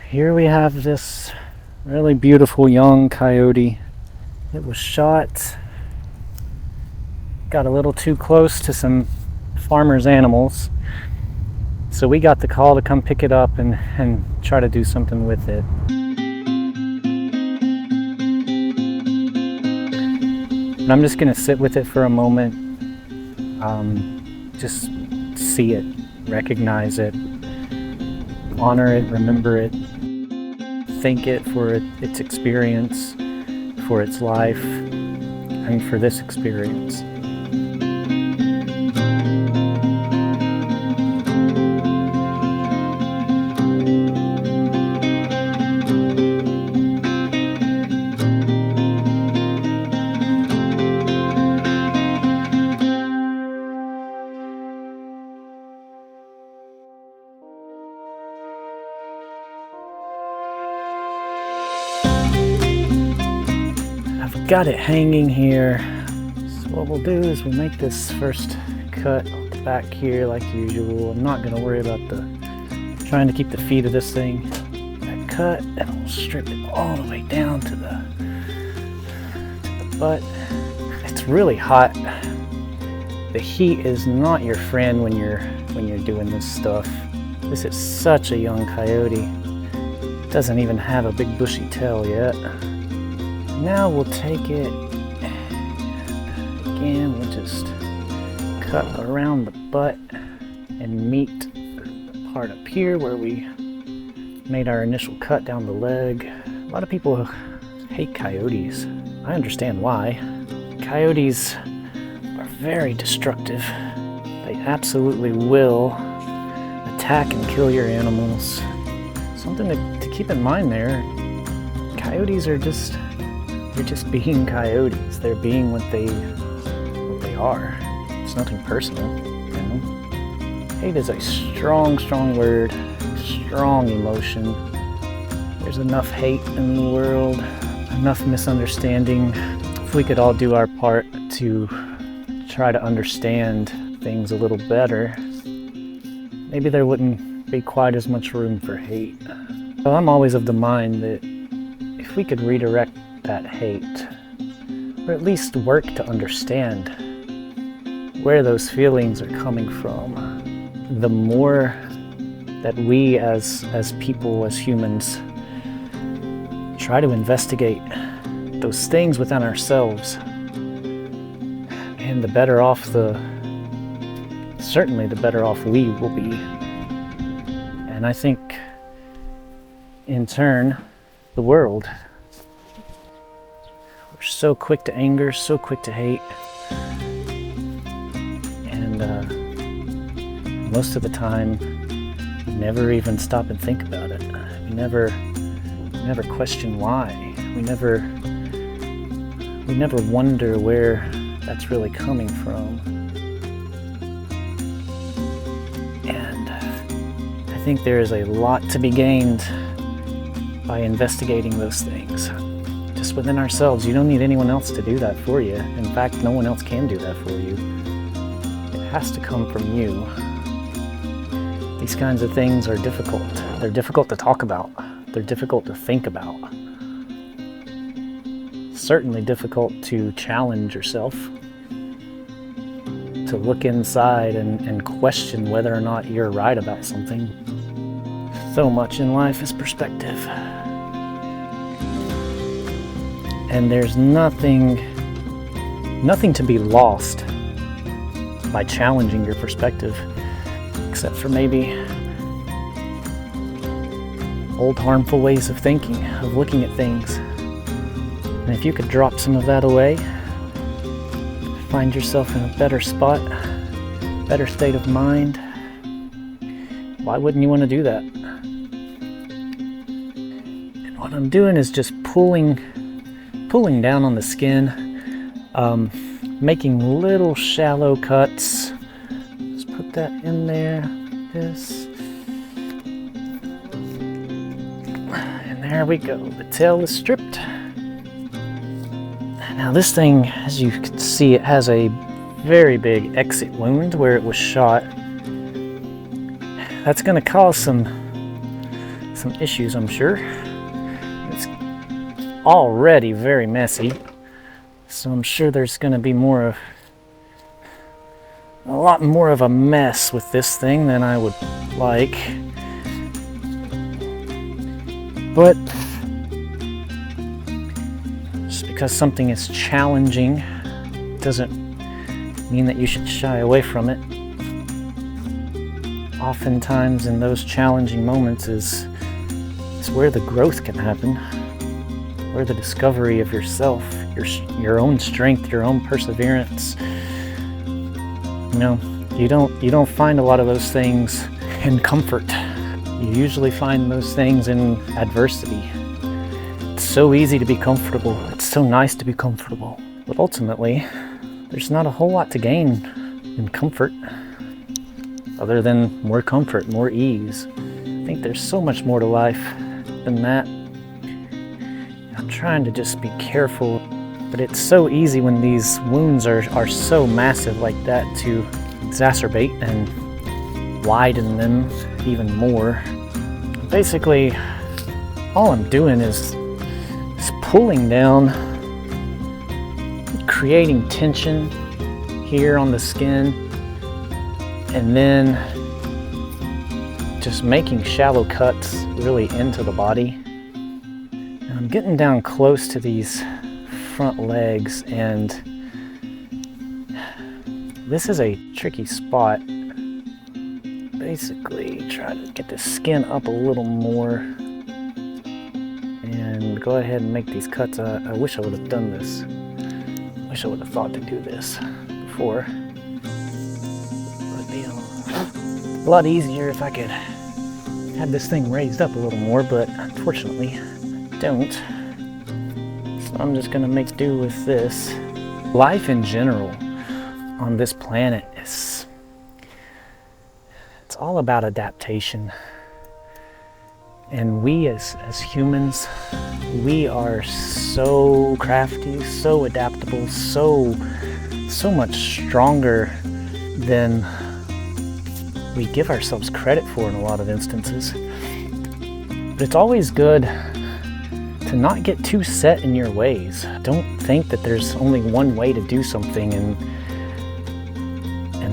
Here we have this really beautiful young coyote. It was shot, got a little too close to some farmers' animals, so we got the call to come pick it up and try to do something with it. And I'm just going to sit with it for a moment, just see it, recognize it, honor it, remember it, thank it for its experience, for its life, and for this experience. I've got it hanging here. So what we'll do is we'll make this first cut off the back here like usual. I'm not going to worry about trying to keep the feet of this thing. That cut, and we'll strip it all the way down to the butt. It's really hot. The heat is not your friend when you're doing this stuff. This is such a young coyote. Doesn't even have a big bushy tail yet. Now we'll take it, and again we'll just cut around the butt and meet the part up here where we made our initial cut down the leg. A lot of people hate coyotes. I understand why. Coyotes are very destructive. They absolutely will attack and kill your animals. Something to keep in mind there, coyotes are just being coyotes. They're being what they are. It's nothing personal, you know? Hate is a strong word, strong emotion. There's enough hate in the world, enough misunderstanding. If we could all do our part to try to understand things a little better, maybe there wouldn't be quite as much room for hate. So I'm always of the mind that if we could redirect that hate, or at least work to understand where those feelings are coming from, the more that we as people, as humans, try to investigate those things within ourselves, and the better off certainly the better off we will be. And I think in turn the world. We're so quick to anger, so quick to hate, and most of the time we never even stop and think about it. We never question why. We never wonder where that's really coming from. And I think there is a lot to be gained by investigating those things. Just within ourselves. You don't need anyone else to do that for you. In fact, no one else can do that for you. It has to come from you. These kinds of things are difficult. They're difficult to talk about. They're difficult to think about. Certainly difficult to challenge yourself, to look inside and question whether or not you're right about something. So much in life is perspective. And there's nothing to be lost by challenging your perspective, except for maybe old harmful ways of thinking, of looking at things. And if you could drop some of that away, find yourself in a better spot, better state of mind, why wouldn't you want to do that? And what I'm doing is just pulling down on the skin, making little shallow cuts. Just put that in there, and there we go. The tail is stripped. Now this thing, as you can see, it has a very big exit wound where it was shot. That's going to cause some some issues, I'm sure. It's already very messy, so I'm sure there's going to be a lot more of a mess with this thing than I would like. But just because something is challenging doesn't mean that you should shy away from it. Oftentimes in those challenging moments is where the growth can happen, where the discovery of yourself, your own strength, your own perseverance. You know, you don't find a lot of those things in comfort. You usually find those things in adversity. It's so easy to be comfortable. It's so nice to be comfortable. But ultimately, there's not a whole lot to gain in comfort other than more comfort, more ease. I think there's so much more to life than that. I'm trying to just be careful, but it's so easy when these wounds are so massive like that to exacerbate and widen them even more. Basically, all I'm doing is pulling down, creating tension here on the skin, and then just making shallow cuts really into the body. And I'm getting down close to these front legs, and this is a tricky spot. Basically, try to get the skin up a little more and go ahead and make these cuts. I wish I would have done this. I wish I would have thought to do this before. It would be a lot easier if I could have this thing raised up a little more, but unfortunately I don't. So I'm just gonna make do with this. Life in general on this planet it's all about adaptation. And we as humans, we are so crafty, so adaptable, so much stronger than we give ourselves credit for in a lot of instances. But it's always good to not get too set in your ways. Don't think that there's only one way to do something and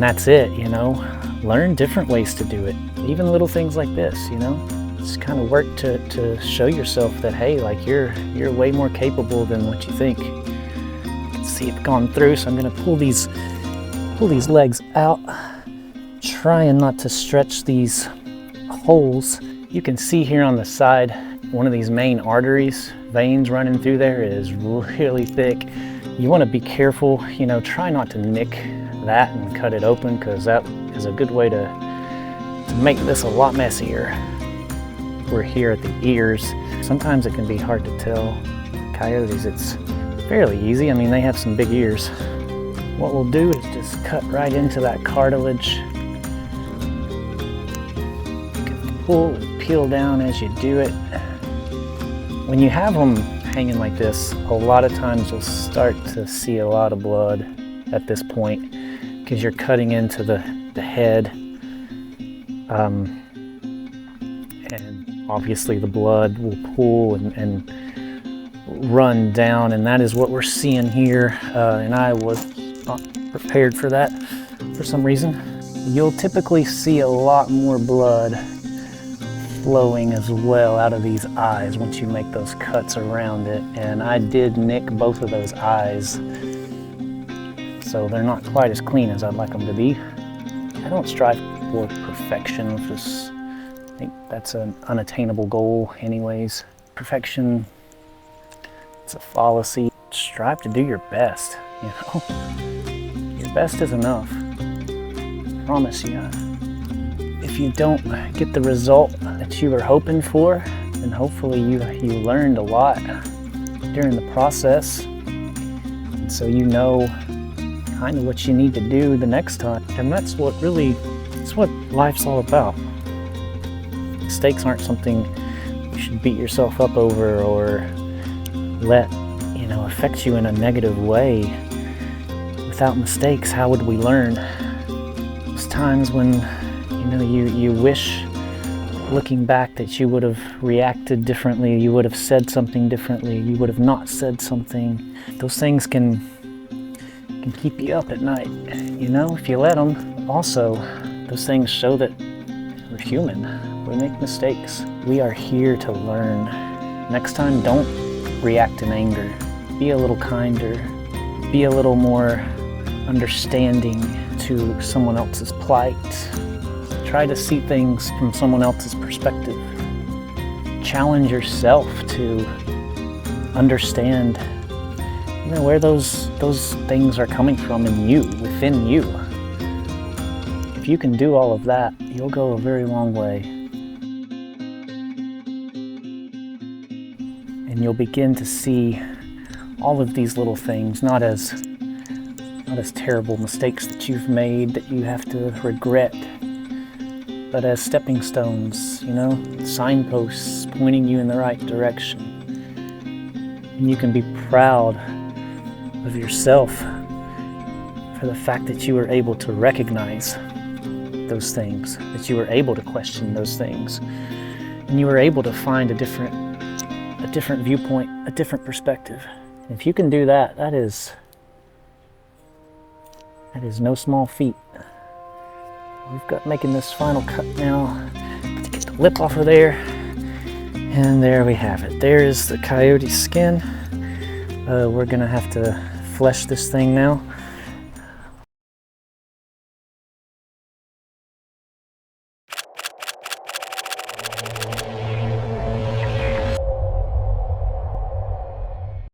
that's it, you know. Learn different ways to do it. Even little things like this, you know. Just kind of work to show yourself that, hey, like you're way more capable than what you think. You can see it gone through, so I'm gonna pull these legs out, trying not to stretch these holes. You can see here on the side, one of these main arteries, veins running through there is really thick. You want to be careful, you know, try not to nick that and cut it open, because that is a good way to make this a lot messier. We're here at the ears. Sometimes it can be hard to tell. Coyotes, it's fairly easy. I mean, they have some big ears. What we'll do is just cut right into that cartilage. You can pull and peel down as you do it. When you have them hanging like this, a lot of times you'll start to see a lot of blood at this point, because you're cutting into the head. And obviously the blood will pool and run down, and that is what we're seeing here. And I was not prepared for that for some reason. You'll typically see a lot more blood flowing as well out of these eyes once you make those cuts around it. And I did nick both of those eyes, so they're not quite as clean as I'd like them to be. I don't strive for perfection, because I think that's an unattainable goal anyways. Perfection, it's a fallacy. Strive to do your best, you know? Your best is enough, I promise you. If you don't get the result that you were hoping for, then hopefully you learned a lot during the process. And so you know kind of what you need to do the next time. And that's what life's all about. Mistakes aren't something you should beat yourself up over or let, you know, affect you in a negative way. Without mistakes, how would we learn? There's times when, you know, you wish looking back that you would have reacted differently, you would have said something differently, you would have not said something. Those things can keep you up at night, you know, if you let them. Also, those things show that we're human. We make mistakes. We are here to learn. Next time, don't react in anger. Be a little kinder. Be a little more understanding to someone else's plight. Try to see things from someone else's perspective. Challenge yourself to understand, you know, where those things are coming from in you, within you. If you can do all of that, you'll go a very long way. And you'll begin to see all of these little things, not as terrible mistakes that you've made that you have to regret, but as stepping stones, you know, signposts pointing you in the right direction. And you can be proud of yourself for the fact that you were able to recognize those things, that you were able to question those things, and you were able to find a different viewpoint, a different perspective. And if you can do that, that is no small feat. We've got making this final cut now to get the lip off of there. And there we have it. There is the coyote skin. We're gonna have to flesh this thing now.